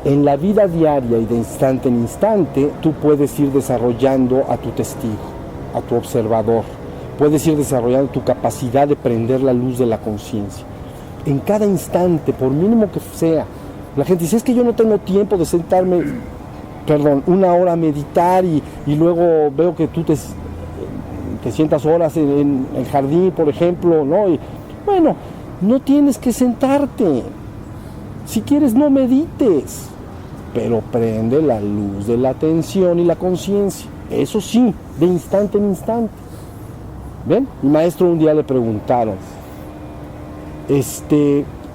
En la vida diaria y de instante en instante, tú puedes ir desarrollando a tu testigo, a tu observador. Puedes ir desarrollando tu capacidad de prender la luz de la conciencia. En cada instante, por mínimo que sea. La gente dice, es que yo no tengo tiempo de sentarme, una hora a meditar y luego veo que tú te sientas horas en el jardín, por ejemplo, ¿no? Y, bueno, no tienes que sentarte. Si quieres, no medites, pero prende la luz de la atención y la conciencia. Eso sí, de instante en instante. ¿Ven? Mi maestro un día le preguntaron,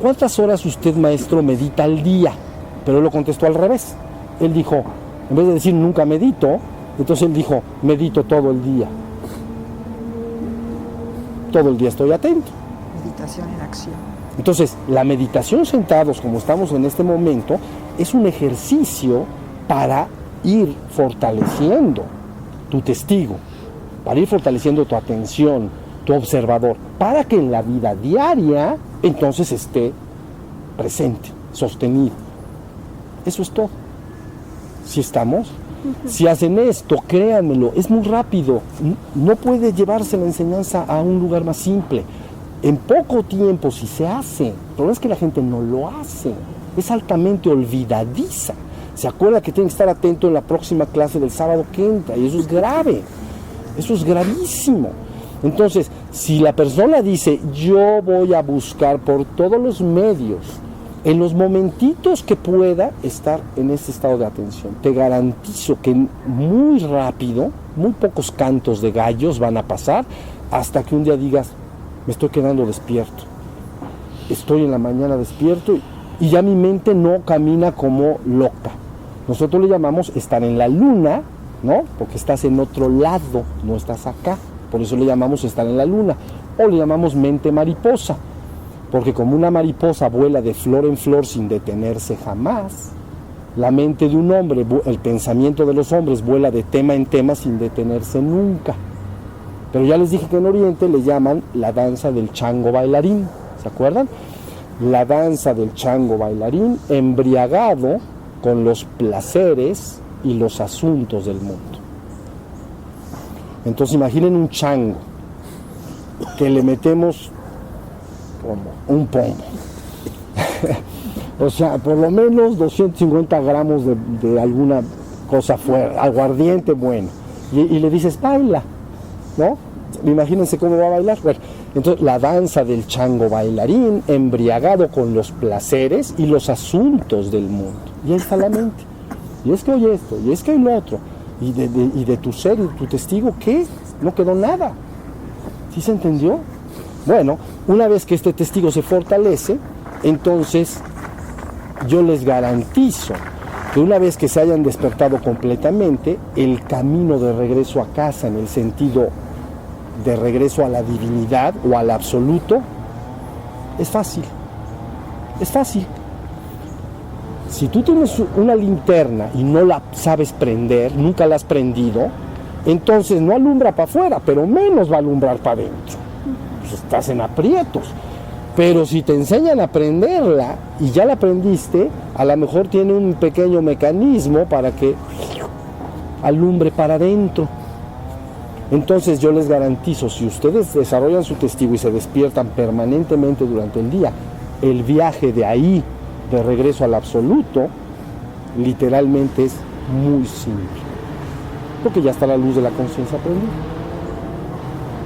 ¿cuántas horas usted, maestro, medita al día? Pero él lo contestó al revés. Él dijo, en vez de decir nunca medito, entonces él dijo, medito todo el día. Todo el día estoy atento. Meditación en acción. Entonces, la meditación sentados, como estamos en este momento, es un ejercicio para ir fortaleciendo tu testigo, para ir fortaleciendo tu atención, tu observador, para que en la vida diaria entonces esté presente, sostenido. Eso es todo. ¿Sí estamos? Si hacen esto, créanmelo, es muy rápido. No puede llevarse la enseñanza a un lugar más simple. En poco tiempo, si se hace, el problema es que la gente no lo hace. Es altamente olvidadiza. Se acuerda que tiene que estar atento en la próxima clase del sábado que entra, y eso es grave. Eso es gravísimo. Entonces, si la persona dice, yo voy a buscar por todos los medios, en los momentitos que pueda estar en este estado de atención, te garantizo que muy rápido, muy pocos cantos de gallos van a pasar hasta que un día digas, me estoy quedando despierto. Estoy en la mañana despierto y ya mi mente no camina como loca. Nosotros le llamamos estar en la luna, ¿no? Porque estás en otro lado, no estás acá. Por eso le llamamos estar en la luna. O le llamamos mente mariposa. Porque como una mariposa vuela de flor en flor sin detenerse jamás, la mente de un hombre, el pensamiento de los hombres vuela de tema en tema sin detenerse nunca. Pero ya les dije que en Oriente le llaman la danza del chango bailarín. ¿Se acuerdan? La danza del chango bailarín embriagado con los placeres y los asuntos del mundo. Entonces imaginen un chango que le metemos como un pomo. O sea, por lo menos 250 gramos de alguna cosa fuera, aguardiente bueno. Y le dices, baila, ¿no? Imagínense cómo va a bailar. Bueno, entonces la danza del chango bailarín embriagado con los placeres y los asuntos del mundo. Y ahí está la mente. Y es que hoy esto, y es que hoy lo otro. Y de tu ser y tu testigo, ¿qué? No quedó nada. ¿Sí se entendió? Bueno, una vez que este testigo se fortalece, entonces yo les garantizo que una vez que se hayan despertado completamente, el camino de regreso a casa, en el sentido de regreso a la divinidad o al absoluto, es fácil. Es fácil. Si tú tienes una linterna y no la sabes prender, nunca la has prendido, entonces no alumbra para afuera, pero menos va a alumbrar para adentro. Pues estás en aprietos. Pero si te enseñan a prenderla y ya la aprendiste, a lo mejor tiene un pequeño mecanismo para que alumbre para adentro. Entonces yo les garantizo, si ustedes desarrollan su testigo y se despiertan permanentemente durante el día, el viaje de ahí, de regreso al absoluto, literalmente es muy simple. Porque ya está la luz de la conciencia prendida.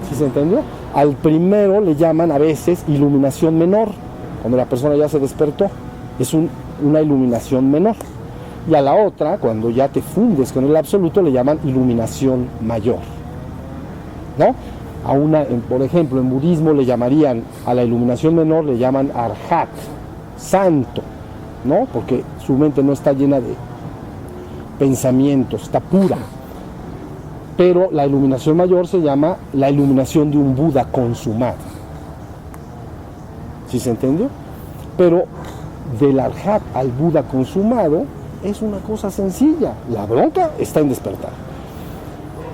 ¿Sí se entendió? Al primero le llaman a veces iluminación menor, cuando la persona ya se despertó, es una iluminación menor. Y a la otra, cuando ya te fundes con el absoluto, le llaman iluminación mayor, ¿no? Por ejemplo, en budismo le llamarían, a la iluminación menor le llaman arhat, santo, ¿no? Porque su mente no está llena de pensamientos, está pura. Pero la iluminación mayor se llama la iluminación de un Buda consumado. ¿Sí se entendió? Pero del arhat al Buda consumado es una cosa sencilla. La bronca está en despertar.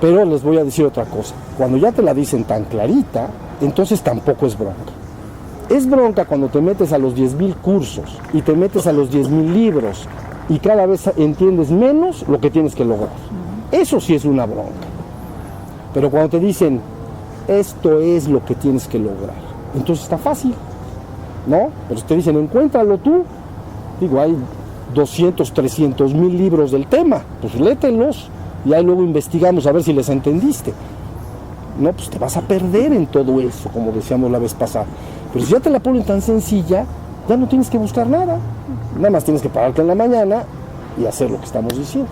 Pero les voy a decir otra cosa. Cuando ya te la dicen tan clarita, entonces tampoco es bronca. Es bronca cuando te metes a los 10,000 cursos y te metes a los 10,000 libros y cada vez entiendes menos lo que tienes que lograr. Eso sí es una bronca. Pero cuando te dicen, esto es lo que tienes que lograr, entonces está fácil, ¿no? Pero si te dicen, encuéntralo tú, digo, hay 200, 300 mil libros del tema, pues lételos y ahí luego investigamos a ver si les entendiste. No, pues te vas a perder en todo eso, como decíamos la vez pasada. Pero si ya te la ponen tan sencilla, ya no tienes que buscar nada. Nada más tienes que pararte en la mañana y hacer lo que estamos diciendo.